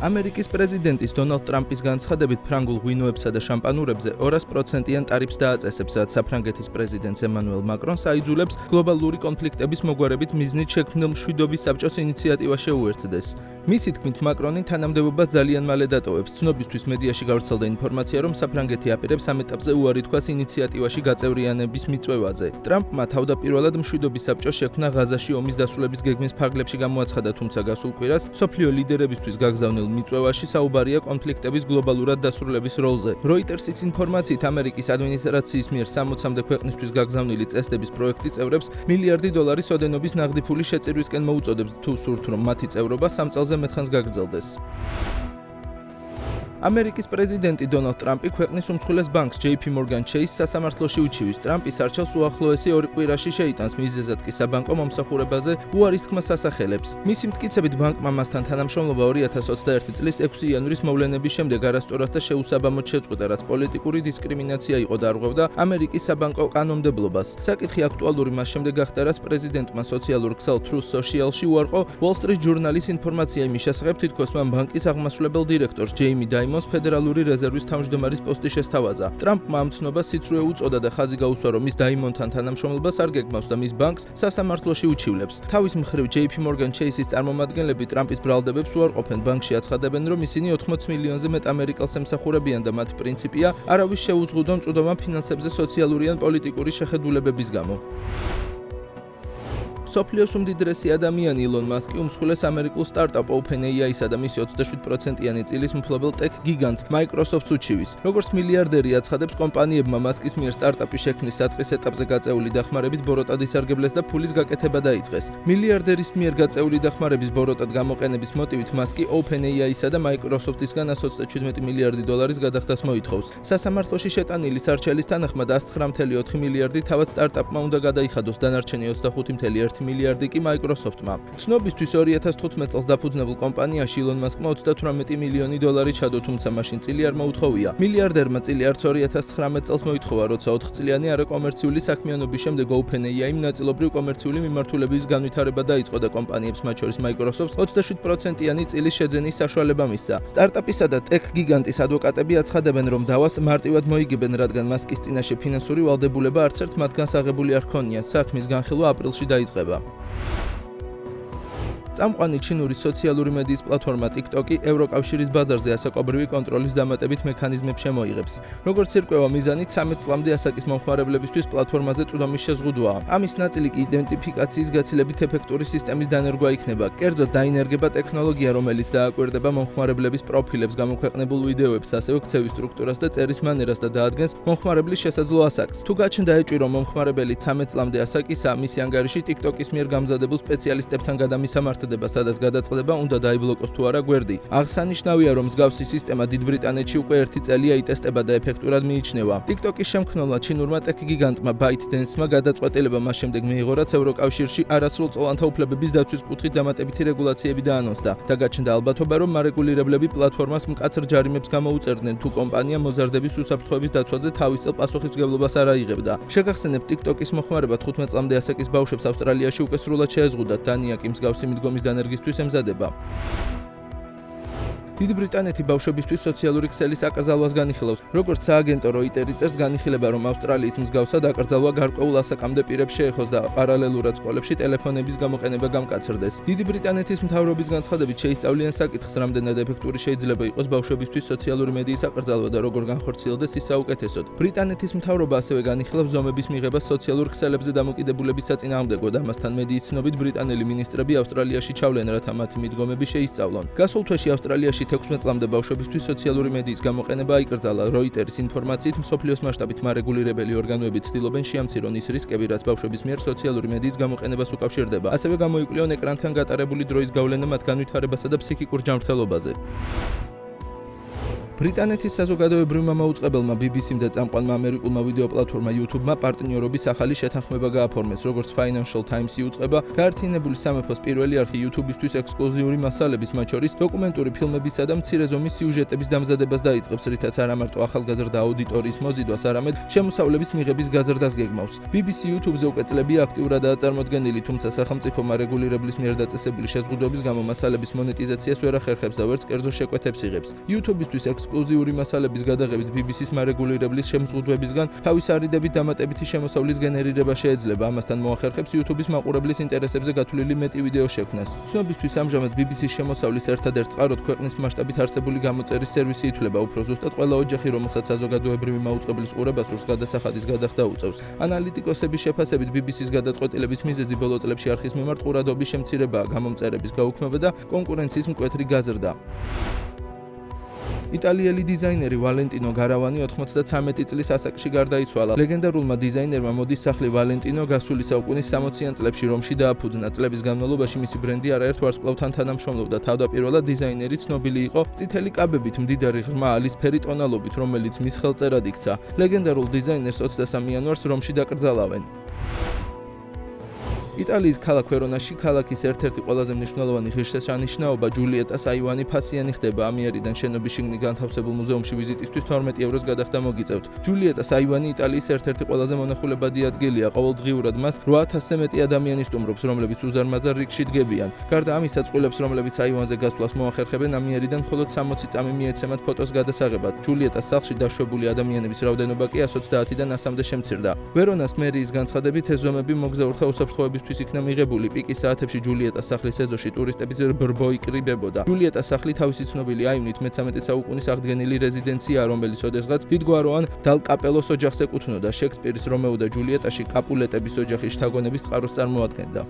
ამერიკის პრეზიდენტის დონალდ ტრამპის განცხადებით ფრანგულ ღვინოებსა და შამპანურებზე 200%-იან ტარიფს დააწესებს, რაც საფრანგეთის პრეზიდენტს ემანუელ მაკრონს აიძულებს გლობალური კონფლიქტების მოგვარებით მიზნით შექმნილ მშვიდობის საბჭოს ინიციატივა შეუერთდეს. მისი თქმით, მაკრონი თანამდებობას ძალიან მალე დატოვებს. ცნობისთვის მედიაში გავრცელდა ინფორმაცია, რომ საფრანგეთი აპირებს ამ ეტაპზე უარი თქვას ინიციატივაში გაწევრიანების მიწვევაზე. ტრამპმა თავდაპირველად მშვიდობის საბჭოს შექმნა ღაზაში ომის დასრულების გეგმის ფარგლებში გამოაცხადა, თუმცა გასულ კვირას მსოფლიო ლიდერებისთვის გაგზავნილ მიწვევაში საუბარია კონფლიქტების გლობალურად დასრულების როლზე. როიტერსის ინფორმაციით, ამერიკის ადმინისტრაციის მიერ 60-მდე ქვეყნისთვის გაგზავნილი წესდების პროექტი წევრებს $1 მილიარდი ოდენობის ნაღდი ფულის შეწირვისკენ მოუწოდებს, თუ სურთ, რომ მათი წევრობა 3 წელზე მეტხანს გაგრძელდეს. ამერიკის პრეზიდენტი დონალდ ტრამპი ქვეყნის უმსხვილეს ბანკს JP Morgan Chase სასამართლოში უჩივის. ტრამპის არჩევს უახლოესი 2 კვირაში შეიტანს, მიზეზად კი საბანკო მომსახურებაზე უარის თქმას ასახელებს. მისი მტკიცებით, ბანკმა მასთან თანამშრომლობა 2021 წლის 6 იანვრის მოვლენების შემდეგ არასწორად და შეუსაბამოდ შეწყვიტა, რაც პოლიტიკური დისკრიმინაცია იყო და არღვევდა ამერიკის საბანკო კანონმდებლობას. საკითხი აქტუალური მას შემდეგ გახდა, რაც პრეზიდენტმა სოციალურ ქსელ Truth Social-ში უარყო Wall Street Journal-ის ინფორმაცია იმის შესახებ, თითქოს მან ბანკის აღმასრულებელ დირექტორს ჯეიმი დაიმონს ფედერალური რეზერვის თავმჯდომარის პოსტი შესთავაზა. ტრამპმა ამ ცნობას სიცრუე უწოდა და ხაზი გაუსვა, რომ ის დაიმონთან თანამშრომლობას არ გეგმავს და მის ბანკს სასამართლოში უჩივლებს. თავის მხრივ JP Morgan Chase-ის წარმომადგენლები ტრამპის ბრალდებებს უარყოფენ. ბანკში აცხადებენ, რომ ისინი 80 მილიონზე მეტ ამერიკელს ემსახურებიან და მათი პრინციპია არავის შეუზღუდო მწვდომა ფინანსებზე სოციალური ან პოლიტიკური შეხედულებების გამო. მსოფლიოს უმდიდრესი ადამიანი ილონ მასკი უმსხვილეს ამერიკულ სტარტაპ OpenAI-სა და მისი 27%-იანი წილის მფლობელ ტექ გიგანტს Microsoft-ს უჩივის. როგორც მილიარდერი აცხადებს, კომპანიებმა მასკის მიერ სტარტაპის შექმნის საწყის ეტაპზე გაწეული დახმარებით ბოროტად ისარგებლეს და ფულის გაკეთება დაიწყეს. მილიარდერის მიერ გაწეული დახმარების ბოროტად გამოყენების მოტივით მასკი OpenAI-სა და Microsoft-ისგან $127 მილიარდი გადახდას მოითხოვს. სასამართლოში შეტანილი სარჩელის თანახმად 109.4 მილიარდი თავად სტარტაპმა უნდა გადაიხადოს, დანარჩენი 25.1 მილიარდი კი Microsoft-მა. ცნობისთვის 2015 წელს დაფუძნებულ კომპანიაში ილონ მასკმა $38 მილიონი ჩადო, თუმცა მაშინ წილი არ მოუთხოვია. მილიარდერმა წილი არც 2019 წელს მოითხოვა, როცა 4 წლიანი არაკომერციული საქმიანობის შემდეგ OpenAI-მ ნაწილობრივ კომერციული მიმართულების განვითარება დაიწყო და კომპანიებს, მათ შორის Microsoft-ს 27%-იანი წილის შეძენის საშუალება მისცა. სტარტაპისა და ტექ გიგანტის ადვოკატები აცხადებენ, რომ დავას მარტივად მოიგებენ, რადგან მასკის წინაშე ფინანსური ვალდებულება არც ერთ მათგანს აღებული არ ჰქონია. საქმის განხილვა აპრილში დაიწყება. წამყვანი ჩინური სოციალური მედიის პლატფორმა TikTok-ი ევროკავშირის ბაზარზე ასაკობრივი კონტროლის დამატებით მექანიზმებს შემოიღებს. როგორც ირკვევა, მიზანით 13 წლამდე ასაკის მომხმარებლებისთვის პლატფორმაზე წვდომის შეზღუდვაა. ამის ნაწილი კი იდენტიფიკაციის გაცილებით ეფექტური სისტემის დანერგვა იქნება. კერძოდ, დაინერგება ტექნოლოგია, რომელიც დააკვირდება მომხმარებლების პროფილებს, გამოქვეყნებულ ვიდეოებს, ასევე ქცევის სტრუქტურას და წერის მანერას და დაადგენს მომხმარებლის შესაძლო ასაკს. თუ გაჩნდა ეჭვი, რომ მომხმარებელი 13 წლამდე ასაკისაა, მისი ანგარიში TikTok-ის მიერ გამზადებულ სპეციალისტებთან გადამისამართება, სადაც გადაწყდება უნდა დაიბლოკოს თუ არა გვერდი. აღსანიშნავია, რომ მსგავსი სისტემა დიდ ბრიტანეთში უკვე 1 წელია იტესტება და ეფექტურად მიიჩნევა. TikTok-ის შემქმნელმა ჩინურმა ტექ გიგანტმა ByteDance-მა გადაწყვეტილება მას შემდეგ მიიღო, რაც ევროკავშირში არასრულწლოვანთა უფლებების დაცვის კუთხით დამატებითი რეგულაციები დაანონსდა და გაჩნდა ალბათობა, რომ მარეგულირებლები პლატფორმას მკაცრ ჯარიმებს გამოუწერდნენ, თუ კომპანია მოზარდების უსაფრთხოების დაცვაზე თავის წელ პასუხისმგებლობას არ აიღებდა. შეგახსენებთ, TikTok-ის მოხმარება 15 წლამდე ასაკის ბავშვებს ავსტრალიაში უკვე სრულად შეეზღუდათ, დანია კი მსგავსი მიდგომის დანერგისთვის ემზადება. დიდი ბრიტანეთი ბავშვებისთვის სოციალური ქსელის აკრძალვას განიხილავს. როგორც სააგენტო როიტერი წერს, განიხილება, რომ ავსტრალიის მსგავსად აკრძალვა გარკვეულ ასაკამდე პირებს შეეხოს და პარალელურად სკოლებში ტელეფონების გამოყენება გამკაცრდეს. დიდი ბრიტანეთის მთავრობის განცხადებით შეისწავლიან საკითხს, რამდენად ეფექტური შეიძლება იყოს ბავშვებისთვის სოციალური მედიის აკრძალვა და როგორ განხორციელდეს ის საუკეთესოდ. ბრიტანეთის მთავრობა ასევე განიხილავს ზომების მიღებას სოციალურ ქსელებზე დამოკიდებულების საწინააღმდეგოდ. ამასთან მედიის ცნობით ბრიტანელი მინისტრები ავსტრალიაში ჩავლენ, რათა მათი მიდგომები შეისწავლონ. გასულ თვეში ავსტრალიაში 16 წლამდე ბავშვებისთვის სოციალური მედიის გამოყენება აიკრძალა. როიტერის ინფორმაციით, მსოფლიოს მასშტაბით მარეგულირებელი ორგანოები ცდილობენ შეამცირონ ის რისკები, რაც ბავშვების მიერ სოციალური მედიის გამოყენებას უკავშირდება. ასევე გამოიკვლიონ ეკრანთან გატარებული დროის გავლენა მათ განვითარებასა და ფსიქიკურ ჯანმრთელობაზე. ბრიტანეთის საზოგადოებრივმა მაუწყებელმა BBC-მ და წამყვანმა ამერიკულმა ვიდეო პლატფორმა YouTube-მა პარტნიორობის ახალი შეთანხმება გააფორმეს, როგორც Financial Times-ი უწყება, გაერთიანებული სამეფოს პირველი არხი YouTube-ისთვის ექსკლუზიური მასალების, მათ შორის დოკუმენტური ფილმებისა და მცირე ზომის სიუჟეტების დამზადებას დაიწყებს, რითაც არა მარტო ახალგაზრდა აუდიტორიის მოზიდვას, არამედ შემოსავლების მიღების გაზრდას გეგმავს. BBC YouTube-ზე უკვე წლები აქტიურადაა წარმოდგენილი, თუმცა სახელმწიფომა რეგულირებლის მიერ დაწესებული შეზღუდვების გამო მასალების მონეტიზაციას ვერ ახერხებს და ვერც კერძო შეკვეთებს იღებს. YouTube-ისთვის ექსკლუზიური მასალების გადაღებით BBC-ს მარეგულირებლის შემზღუდვებისგან თავის არიდებით დამატებითი შემოსავლის გენერირება შეეძლება. ამასთან მოახერხებს YouTube-ის მაყურებლის ინტერესებზე გათვლილი მეტი ვიდეო შექმნას. ცნობისთვის ამჟამად BBC-ს შემოსავლის ერთადერთ წყაროდ ქვეყნის მასშტაბით არსებული გამოწერის სერვისი ითვლება, უფრო ზუსტად ყველა ოჯახი, რომელსაც საზოგადოებრივი მაუწყებლის ყურება სურს, გადასახადის გადახდა უწევს. ანალიტიკოსების შეფასებით BBC-ს გადაწყვეტილების მიზეზი ბოლო წლებში არხის მიმართ ყურადღების შემცირებაა, გამომწერების გაუქმება და კონკურენციის მკვეთრი გაზრდა. იტალიელი დიზაინერი ვალენტინო გარავანი 93 წლის ასაკში გარდაიცვალა. ლეგენდარულმა დიზაინერმა მოდის სახლი ვალენტინო გასული საუკუნის 60-იან წლებში რომში დააფუძნა. წლების განმავლობაში მისი ბრენდი არაერთ ვარსკვლავთან თანამშრომლობდა. თავდაპირველად დიზაინერი ცნობილი იყო წითელი კაბებით, მდიდარი ღრმა ალისფერი ტონალობით, რომელიც მის ხელწერად იქცა. ლეგენდარულ დიზაინერს 23 იანვარს რომში დაკრძალავენ. იტალიის ქალაქ ვერონაში ქალაქის ერთ-ერთი ყველაზე მნიშვნელოვანი ღირსშესანიშნაობა ჯულიეტა საივანი ფასიანი ხდება. ამიერიდან შენობის შიგნით განთავსებულ მუზეუმში ვიზიტისთვის 12 ევროს გადახდა მოგიწევთ. ჯულიეტა საივანი იტალიის ერთ-ერთი ყველაზე მონახულებადი ადგილია. ყოველდღიურად მას 8000-ზე მეტი ადამიანი სტუმრობს, რომლებიც უზარმაზარ რიგში დგებიან. გარდა ამისა, წყვილებს, რომლებიც საივანზე გასვლას მოახერხებენ, ამიერიდან მხოლოდ 60 წამი მიეცემათ ფოტოს გადასაღებად. ჯულიეტას სახლში დაშვებული ადამიანების რაოდენობა კი 130-დან 100-მდე შემცირდა. ვერონას მერიის განცხადებით, ეს ზომები მოგზაურთა უსაფრთხოების იქნა მიღებული. პიკის საათებში ჯულიეტას სახლის ეზოში ტურისტების ბრბო იკრიბებოდა. ჯულიეტას სახლი თავისი ცნობილი აივნით მე-13 საუკუნის აღდგენილი რეზიდენციაა, რომელიც ოდესღაც დიდგვარო ან დალ კაპელოს ოჯახს ეკუთვნოდა. შექსპირის რომეო და ჯულიეტაში კაპულეტების ოჯახის შთაგონების წყაროს წარმოადგენდა.